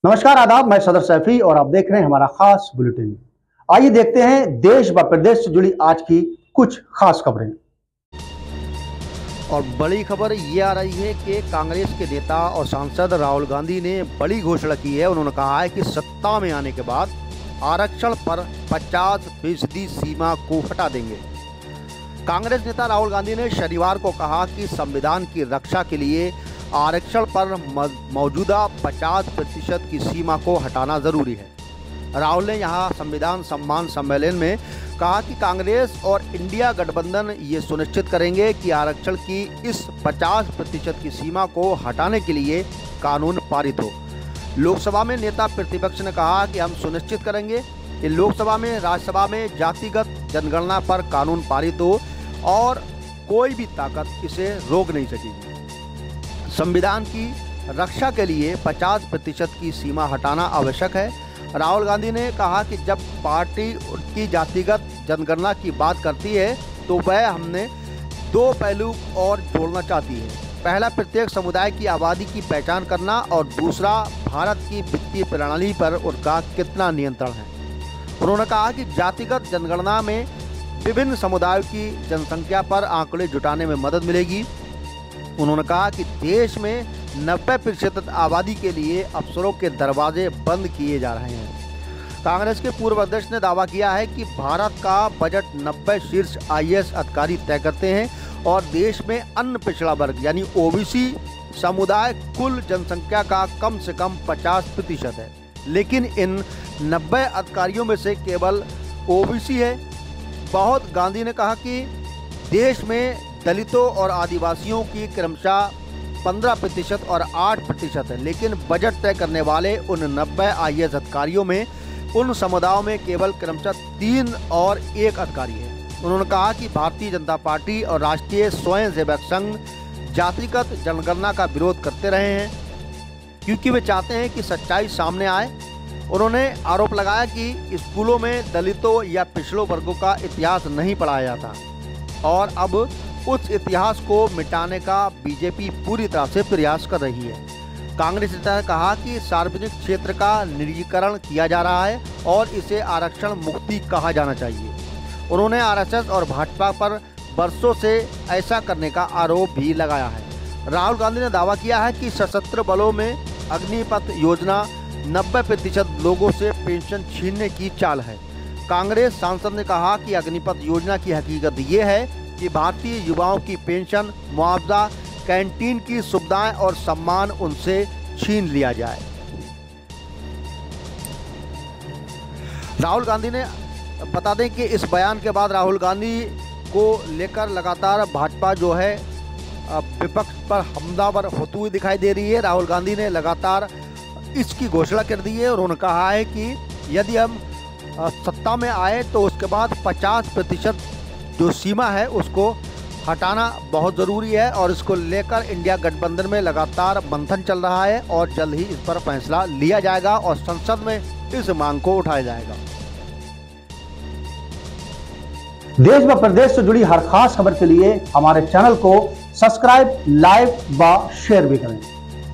नमस्कार, आदाब। मैं सदर सैफी और आप देख रहे हैं हमारा खास बुलेटिन। आइए देखते हैं देश व प्रदेश से जुड़ी आज की कुछ खास खबरें। और बड़ी खबर ये आ रही है कि कांग्रेस के नेता और सांसद राहुल गांधी ने बड़ी घोषणा की है। उन्होंने कहा है कि सत्ता में आने के बाद आरक्षण पर 50% सीमा को हटा देंगे। कांग्रेस नेता राहुल गांधी ने शनिवार को कहा कि संविधान की रक्षा के लिए आरक्षण पर मौजूदा 50% की सीमा को हटाना जरूरी है। राहुल ने यहां संविधान सम्मान सम्मेलन में कहा कि कांग्रेस और इंडिया गठबंधन ये सुनिश्चित करेंगे कि आरक्षण की इस 50% की सीमा को हटाने के लिए कानून पारित हो। लोकसभा में नेता प्रतिपक्ष ने कहा कि हम सुनिश्चित करेंगे कि लोकसभा में राज्यसभा में जातिगत जनगणना पर कानून पारित हो और कोई भी ताकत इसे रोक नहीं सकेगी। संविधान की रक्षा के लिए 50% की सीमा हटाना आवश्यक है। राहुल गांधी ने कहा कि जब पार्टी उनकी जातिगत जनगणना की बात करती है तो वह हमने दो पहलू और जोड़ना चाहती है। पहला, प्रत्येक समुदाय की आबादी की पहचान करना और दूसरा, भारत की वित्तीय प्रणाली पर उनका कितना नियंत्रण है। उन्होंने कहा कि जातिगत जनगणना में विभिन्न समुदायों की जनसंख्या पर आंकड़े जुटाने में मदद मिलेगी। उन्होंने कहा कि देश में 90% आबादी के लिए अफसरों के दरवाजे बंद किए जा रहे हैं। कांग्रेस के पूर्व अध्यक्ष ने दावा किया है कि भारत का बजट 90 शीर्ष IAS अधिकारी तय करते हैं और देश में अन्य पिछड़ा वर्ग यानी OBC समुदाय कुल जनसंख्या का कम से कम 50% है, लेकिन इन 90 अधिकारियों में से केवल OBC है। बहुत गांधी ने कहा कि देश में दलितों और आदिवासियों की क्रमशः 15% और 8% है, लेकिन बजट तय करने वाले उन 90 IAS अधिकारियों में उन समुदायों में केवल क्रमशः 3 और 1 अधिकारी है। उन्होंने कहा कि भारतीय जनता पार्टी और राष्ट्रीय स्वयंसेवक संघ जातिगत जनगणना का विरोध करते रहे हैं क्योंकि वे चाहते हैं कि सच्चाई सामने आए। उन्होंने आरोप लगाया कि स्कूलों में दलितों या पिछड़ों वर्गों का इतिहास नहीं पढ़ाया जाता और अब उस इतिहास को मिटाने का बीजेपी पूरी तरह से प्रयास कर रही है। कांग्रेस नेता ने कहा कि सार्वजनिक क्षेत्र का निजीकरण किया जा रहा है और इसे आरक्षण मुक्ति कहा जाना चाहिए। उन्होंने RSS और भाजपा पर बरसों से ऐसा करने का आरोप भी लगाया है। राहुल गांधी ने दावा किया है कि सशस्त्र बलों में अग्निपथ योजना 90% लोगों से पेंशन छीनने की चाल है। कांग्रेस सांसद ने कहा कि अग्निपथ योजना की हकीकत ये है कि भारतीय युवाओं की पेंशन, मुआवजा, कैंटीन की सुविधाएं और सम्मान उनसे छीन लिया जाए। राहुल गांधी ने बता दें कि इस बयान के बाद राहुल गांधी को लेकर लगातार भाजपा जो है विपक्ष पर हमलावर होती हुई दिखाई दे रही है। राहुल गांधी ने लगातार इसकी घोषणा कर दी है और उन्होंने कहा है कि यदि हम सत्ता में आए तो उसके बाद 50% जो सीमा है उसको हटाना बहुत ज़रूरी है और इसको लेकर इंडिया गठबंधन में लगातार मंथन चल रहा है और जल्द ही इस पर फैसला लिया जाएगा और संसद में इस मांग को उठाया जाएगा। देश व प्रदेश से जुड़ी हर खास खबर के लिए हमारे चैनल को सब्सक्राइब, लाइक व शेयर भी करें।